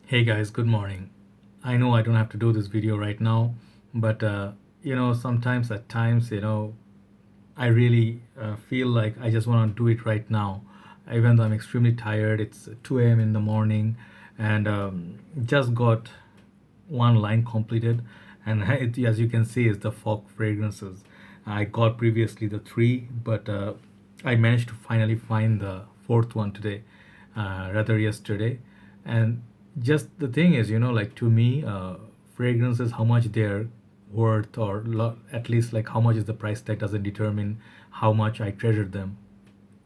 Hey guys, good morning. I know I don't have to do this video right now, but sometimes at times, I really feel like I just want to do it right now, even though I'm extremely tired. It's 2 a.m. in the morning, and just got one line completed, and as you can see, is the Fogg fragrances. I got previously the three, but I managed to finally find the fourth one today, rather yesterday, and just the thing is, like to me, fragrances, how much they're worth, or at least like how much is the price tag, doesn't determine how much I treasure them.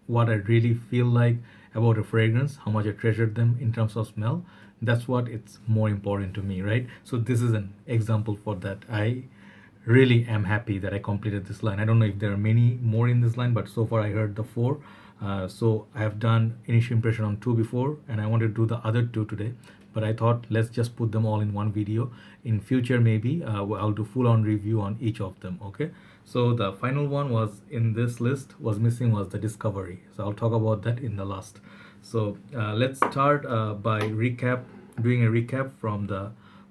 What I really feel like about a fragrance, how much I treasured them in terms of smell, that's what it's more important to me, right? So this is an example for that. I really am happy that I completed this line. I don't know if there are many more in this line, but so far I heard the four. So I have done initial impression on two before, and I wanted to do the other two today. But I thought let's just put them all in one video. In future, maybe I'll do full-on review on each of them. Okay. So the final one was in this list was missing was the Discovery. So I'll talk about that in the last. So let's start by doing a recap from the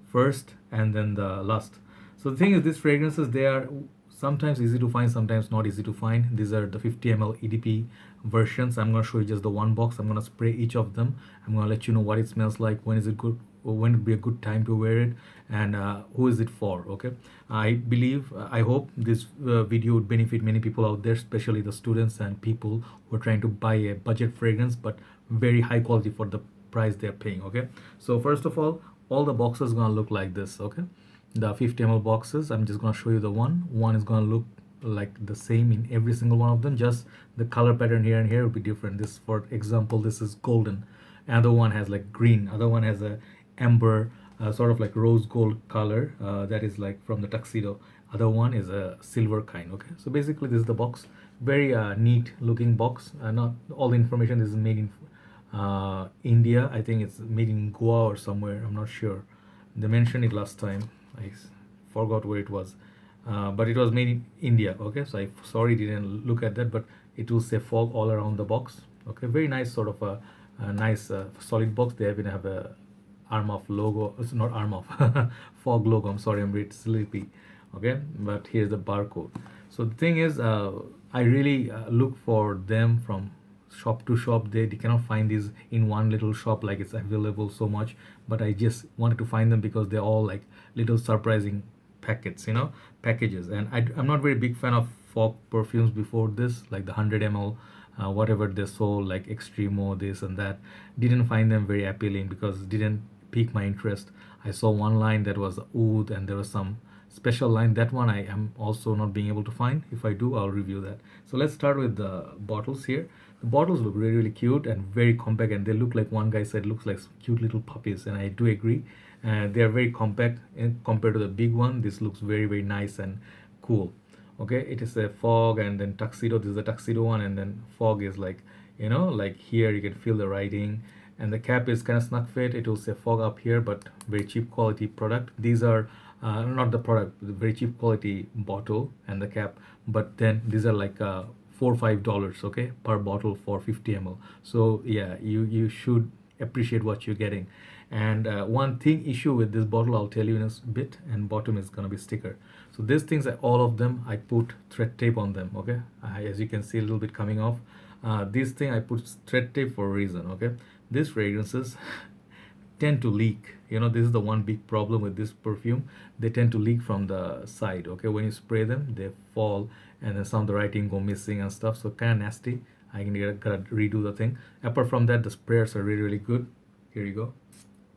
first and then the last. So the thing is, these fragrances, they are sometimes easy to find, sometimes not easy to find. These are the 50 ml EDP versions. I'm going to show you just the one box. I'm going to spray each of them. I'm going to let you know what it smells like, when is it good, or when would be a good time to wear it, and who is it for. Okay, I believe, I hope this video would benefit many people out there, especially the students and people who are trying to buy a budget fragrance but very high quality for the price they're paying. Okay, so first of all the boxes gonna look like this. Okay, the 50 ml boxes, I'm just gonna show you the one is gonna look like the same in every single one of them, just the color pattern here and here will be different. This, for example, this is golden, another one has like green, other one has a amber, sort of like rose gold color, that is like from the tuxedo, other one is a silver kind. Okay, so basically this is the box, very neat looking box. Not all the information is made in India. I think it's made in Goa or somewhere, I'm not sure. They mentioned it last time. I forgot where it was, but it was made in India. Okay, so I sorry didn't look at that, but it will say Fogg all around the box. Okay, very nice, sort of a nice solid box. They even have a arm of logo. It's not arm of Fogg logo. I'm sorry, I'm a bit sleepy. Okay, but here's the barcode. So the thing is, I really look for them from shop to shop. They cannot find these in one little shop like it's available so much, but I just wanted to find them because they're all like little surprising packets, packages. And I'm not very big fan of Fogg perfumes before this, like the 100 ml, whatever they sold, like Extremo, this and that. Didn't find them very appealing because it didn't pique my interest. I saw one line that was oud, and there was some special line. That one I am also not being able to find. If I do, I'll review that. So let's start with the bottles here. The bottles look really, really cute and very compact, and they look like, one guy said, looks like cute little puppies, and I do agree. They are very compact compared to the big one. This looks very, very nice and cool. Okay, it is a Fogg and then Tuxedo. This is the Tuxedo one, and then Fogg is like, like here you can feel the writing, and the cap is kind of snug fit. It will say Fogg up here, but very cheap quality product. These are not the product, the very cheap quality bottle and the cap, but then these are like $4 or $5, okay, per bottle for 50 ml. So yeah, you should appreciate what you're getting. And one thing issue with this bottle, I'll tell you in a bit, and bottom is gonna be sticker. So these things, all of them, I put thread tape on them. Okay, as you can see, a little bit coming off. This thing I put thread tape for a reason. Okay, these fragrances tend to leak. This is the one big problem with this perfume. They tend to leak from the side. Okay, when you spray them, they fall, and then some of the writing go missing and stuff. So kind of nasty. I can gotta redo the thing. Apart from that, the sprayers are really, really good. Here you go.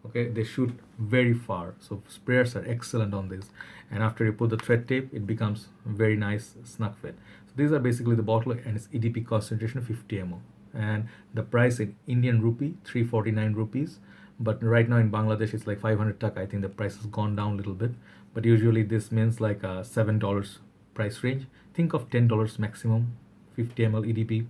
Okay, they shoot very far, so sprayers are excellent on this. And after you put the thread tape, it becomes very nice snug fit. So these are basically the bottle, and its EDP concentration 50 ml, and the price in Indian rupee 349 rupees, but right now in Bangladesh it's like 500 tak. I think the price has gone down a little bit, but usually this means like a $7 price range. Think of $10 maximum, 50 ml EDP.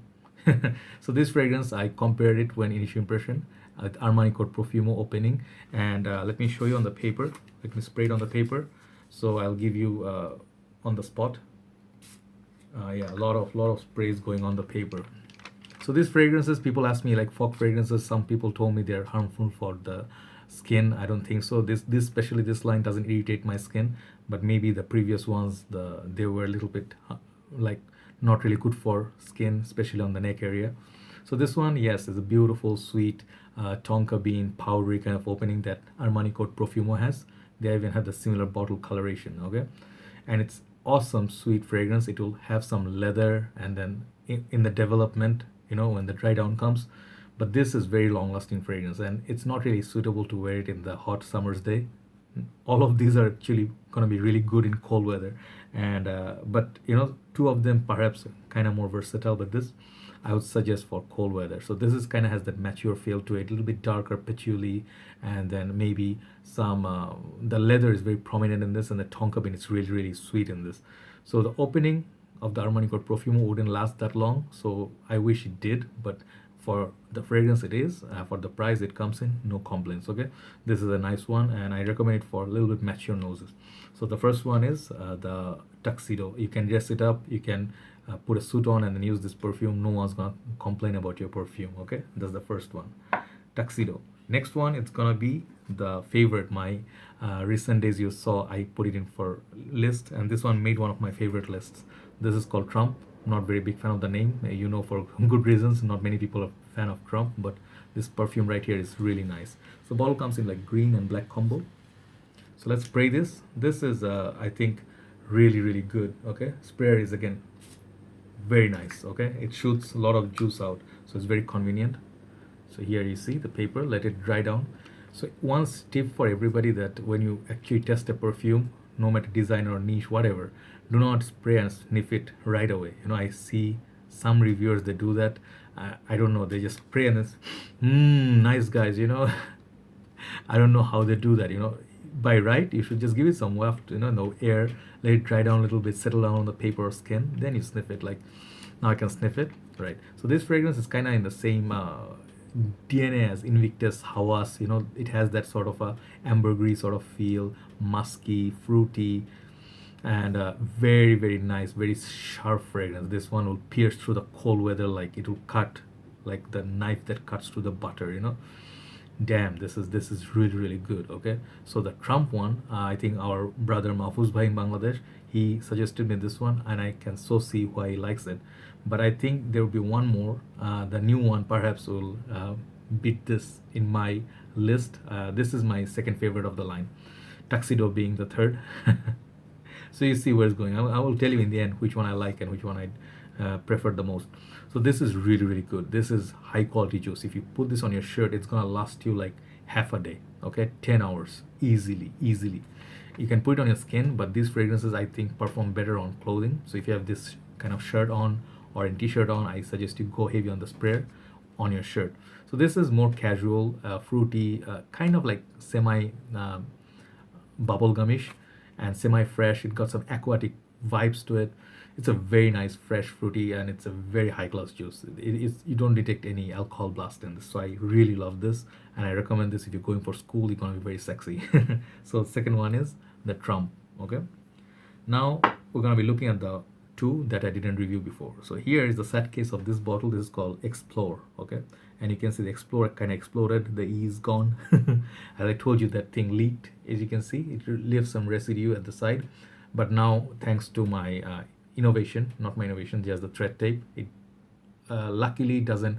So this fragrance, I compared it when initial impression with Armani code Perfume opening, and let me show you on the paper. Let me spray it on the paper, so I'll give you on the spot. Yeah, a lot of sprays going on the paper. So these fragrances, people ask me like Fogg fragrances. Some people told me they're harmful for the skin. I don't think so. This especially this line doesn't irritate my skin, but maybe the previous ones, they were a little bit like not really good for skin, especially on the neck area. So this one, yes, is a beautiful, sweet tonka bean powdery kind of opening that Armani Code Profumo has. They even have the similar bottle coloration, okay? And it's awesome, sweet fragrance. It will have some leather, and then in the development, when the dry down comes. But this is very long lasting fragrance, and it's not really suitable to wear it in the hot summer's day. All of these are actually going to be really good in cold weather, and but two of them perhaps kind of more versatile, but this I would suggest for cold weather. So this is kind of has that mature feel to it, a little bit darker patchouli, and then maybe some the leather is very prominent in this, and the tonka bean is really really sweet in this. So the opening of the Armani Code Profumo wouldn't last that long, so I wish it did, but for the fragrance it is, for the price it comes in, no complaints. Okay, this is a nice one, and I recommend it for a little bit mature noses. So the first one is the Tuxedo. You can dress it up, you can put a suit on and then use this perfume. No one's gonna complain about your perfume. Okay, that's the first one, Tuxedo. Next one, it's gonna be the favorite. My recent days you saw I put it in for list, and this one made one of my favorite lists. This is called Trump. Not very big fan of the name, for good reasons. Not many people are fan of Trump, but this perfume right here is really nice. So bottle comes in like green and black combo. So let's spray this. This is I think really really good. Okay, sprayer is again very nice. Okay, it shoots a lot of juice out, so it's very convenient. So here you see the paper, let it dry down. So one tip for everybody, that when you actually test a perfume, no matter design or niche, whatever, do not spray and sniff it right away. I see some reviewers, they do that. I don't know, they just spray and it's nice guys. I don't know how they do that. By right, you should just give it some waft, no air, let it dry down a little bit, settle down on the paper or skin, then you sniff it. Like now I can sniff it, right? So this fragrance is kind of in the same DNA as Invictus Hawas. It has that sort of a ambergris sort of feel, musky, fruity, and very very nice, very sharp fragrance. This one will pierce through the cold weather, like it will cut like the knife that cuts through the butter. Damn, this is really really good. Okay, so the Trump one, I think our brother Mahfouz Bhai in Bangladesh, he suggested me this one, and I can so see why he likes it. But I think there will be one more, the new one perhaps will beat this in my list. This is my second favorite of the line, Tuxedo being the third. So you see where it's going. I will tell you in the end which one I like and which one I prefer the most. So this is really really good. This is high quality juice. If you put this on your shirt, it's gonna last you like half a day. Okay, 10 hours easily. You can put it on your skin, but these fragrances I think perform better on clothing. So if you have this kind of shirt on or a t-shirt on, I suggest you go heavy on the sprayer on your shirt. So this is more casual, fruity, kind of like semi bubblegumish and semi-fresh. It got some aquatic vibes to it. It's a very nice, fresh, fruity, and it's a very high-class juice. You don't detect any alcohol blast in this, so I really love this, and I recommend this if you're going for school. You're gonna be very sexy. So second one is the Trump. Okay. Now we're gonna be looking at the two that I didn't review before. So here is the sad case of this bottle. This is called Explore. Okay, and you can see the Explorer kind of exploded. The E is gone. As I told you, that thing leaked. As you can see, it leaves some residue at the side. But now, thanks to my innovation, not my innovation, just the thread tape, it luckily doesn't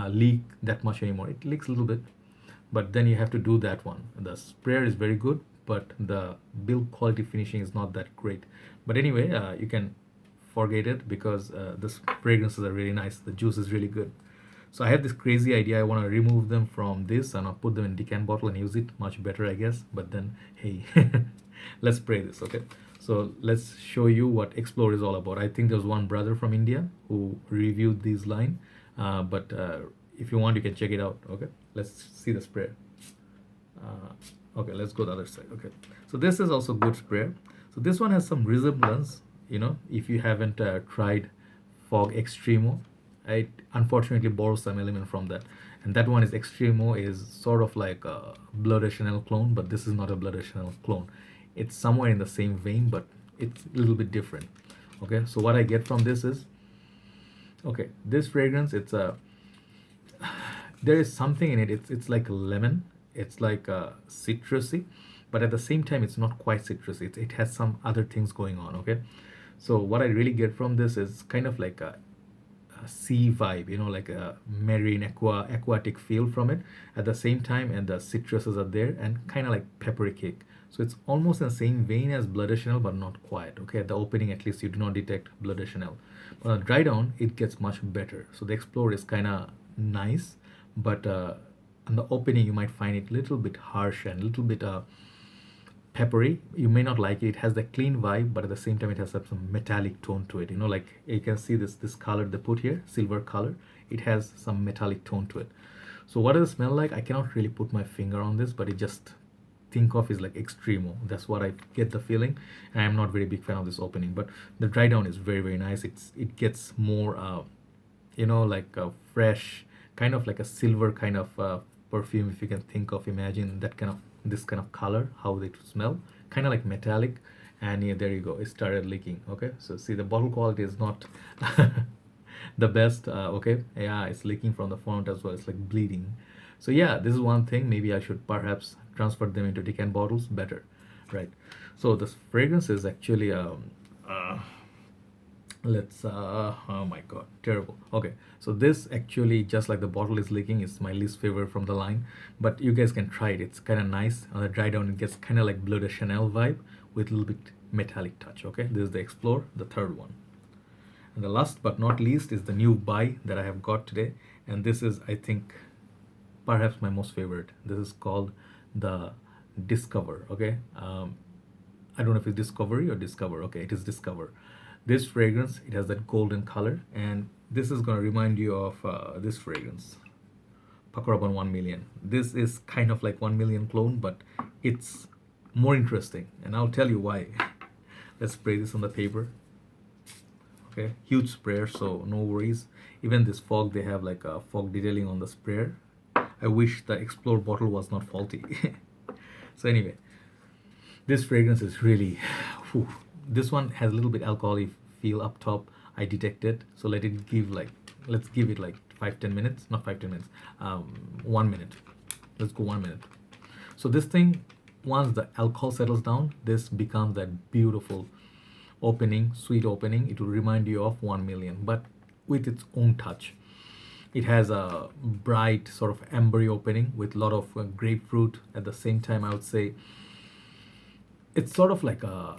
leak that much anymore. It leaks a little bit, but then you have to do that one. The sprayer is very good, but the build quality finishing is not that great. But anyway, you can forget it, because the fragrances are really nice. The juice is really good. So I have this crazy idea. I want to remove them from this and I'll put them in decant bottle and use it much better, I guess. But then, hey, let's spray this, okay? So let's show you what Explore is all about. I think there's one brother from India who reviewed this line, but if you want, you can check it out. Okay, let's see the sprayer. Okay, let's go the other side. Okay, so this is also good sprayer. So this one has some resemblance. If you haven't tried Fogg Extremo, it unfortunately borrows some element from that. And that one is Extremo, is sort of like a Blood de Chanel clone, but this is not a Blood de Chanel clone. It's somewhere in the same vein, but it's a little bit different. Okay, so what I get from this is, okay, this fragrance, it's a, there is something in it. It's like lemon. it's like citrusy, but at the same time it's not quite citrusy. It has some other things going on. Okay, so what I really get from this is kind of like a sea vibe, like a marine aquatic feel from it at the same time, and the citruses are there and kind of like peppery kick. So it's almost in the same vein as Blood de Chanel, but not quite. Okay, at the opening at least you do not detect Blood de Chanel. But on dry down, it gets much better. So the Explore is kind of nice, but on the opening you might find it a little bit harsh and a little bit peppery. You may not like it. It has the clean vibe, but at the same time it has some metallic tone to it. Like you can see this color they put here, silver color. It has some metallic tone to it. So what does it smell like? I cannot really put my finger on this, but it just think of is like extremo. That's what I get the feeling. And I'm not very big fan of this opening, but the dry down is very very nice. It gets more like a fresh, kind of like a silver kind of perfume, if you can think of, imagine that kind of, this kind of color, how they smell, kind of like metallic. And yeah, there you go, it started leaking. Okay, so see, the bottle quality is not the best. Okay, yeah, it's leaking from the front as well, it's like bleeding. So yeah, this is one thing, maybe I should perhaps transfer them into decant bottles better, right? So this fragrance is actually let's oh my god, terrible. Okay, so this actually, just like the bottle is leaking, is my least favorite from the line, but you guys can try it. It's kind of nice. On the dry down it gets kind of like Bleu de Chanel vibe with a little bit metallic touch. Okay, this is the Explore, the third one. And the last but not least is the new buy that I have got today, and this is, I think, perhaps my most favorite. This is called the Discover. Okay, I don't know if it's Discovery or Discover. Okay, it is Discover. This fragrance, it has that golden color, and this is gonna remind you of this fragrance, Pakaraban 1 million. This is kind of like 1 million clone, but it's more interesting, and I'll tell you why. Let's spray this on the paper. Okay, huge sprayer, so no worries. Even this Fogg, they have like a Fogg detailing on the sprayer. I wish the Explore bottle was not faulty. So anyway, this fragrance is really whew. This one has a little bit alcoholic feel up top, I detected. So let's give it like 5-10 minutes, not 5-10 minutes, 1 minute. Let's go 1 minute. So this thing, once the alcohol settles down, this becomes that beautiful opening, sweet opening. It will remind you of 1 million, but with its own touch. It has a bright sort of ambery opening with a lot of grapefruit. At the same time, I would say it's sort of like a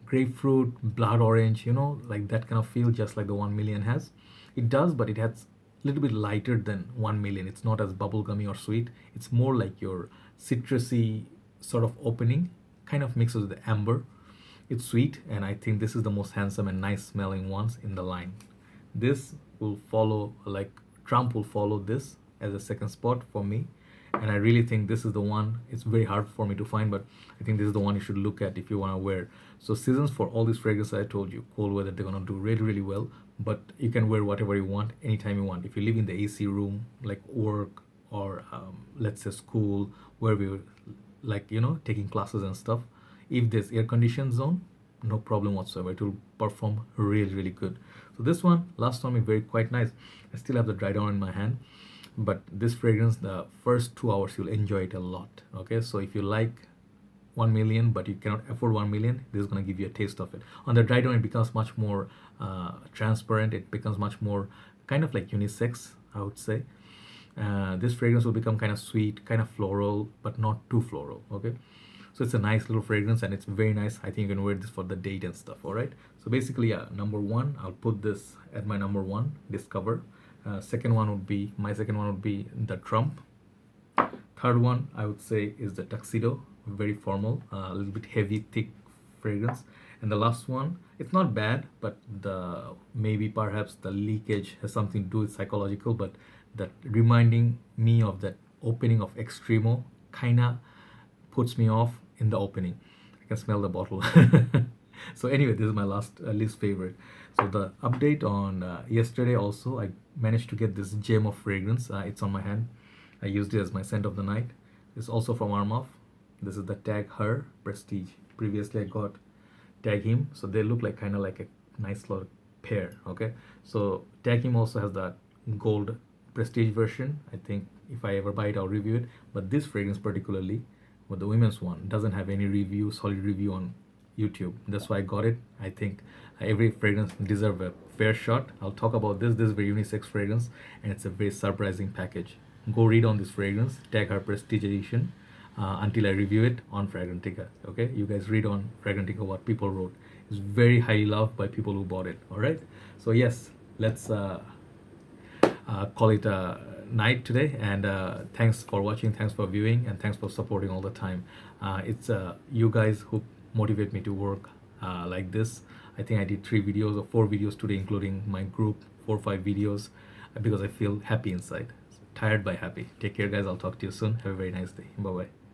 grapefruit, blood orange, like that kind of feel, just like the 1 million has. It does, but it has a little bit lighter than 1 million. It's not as bubblegummy or sweet. It's more like your citrusy sort of opening, kind of mixes with the amber. It's sweet, and I think this is the most handsome and nice smelling ones in the line. This will follow, like Trump will follow this as a second spot for me, and I really think this is the one. It's very hard for me to find, but I think this is the one you should look at if you want to wear. So seasons for all these fragrances, I told you, cold weather, they're gonna do really really well, but you can wear whatever you want anytime you want. If you live in the AC room, like work, or let's say school, where we like taking classes and stuff, if there's air conditioned zone, no problem whatsoever, it will perform really really good. So this one lasts on me very quite nice. I still have the dry down in my hand, but this fragrance, the first 2 hours you'll enjoy it a lot. Okay, so if you like 1 million but you cannot afford 1 million, this is going to give you a taste of it. On the dry down it becomes much more transparent. It becomes much more kind of like unisex, I would say. This fragrance will become kind of sweet, kind of floral, but not too floral. Okay, so it's a nice little fragrance, and it's very nice. I think you can wear this for the date and stuff. All right, so basically, number one, I'll put this at my number one, Discover. Second one would be, my second one would be the Trump. Third one I would say is the Tuxedo, very formal, a little bit heavy, thick fragrance. And the last one, it's not bad, but the maybe perhaps the leakage has something to do with psychological, but that reminding me of that opening of Extremo kinda puts me off in the opening. I can smell the bottle. So anyway, this is my last least favorite. So the update on yesterday also, I managed to get this gem of fragrance. It's on my hand. I used it as my scent of the night. It's also from Armaf. This is the Tag Her Prestige. Previously I got Tag Him, so they look like kind of like a nice little pair. Okay, so Tag Him also has that gold prestige version. I think if I ever buy it, I'll review it. But this fragrance particularly, but the women's one, doesn't have any review, solid review on YouTube. That's why I got it. I think every fragrance deserves a fair shot. I'll talk about this. This is a very unisex fragrance, and it's a very surprising package. Go read on this fragrance. Tag her Prestige Edition until I review it on Fragrantica. Okay, you guys read on Fragrantica what people wrote. It's very highly loved by people who bought it. All right. So yes, let's call it a night today. And thanks for watching, thanks for viewing, and thanks for supporting all the time. It's you guys who motivate me to work like this. I think I did 3 videos or 4 videos today, including my group, 4 or 5 videos, because I feel happy inside. Tired by happy. Take care, guys. I'll talk to you soon. Have a very nice day. Bye bye.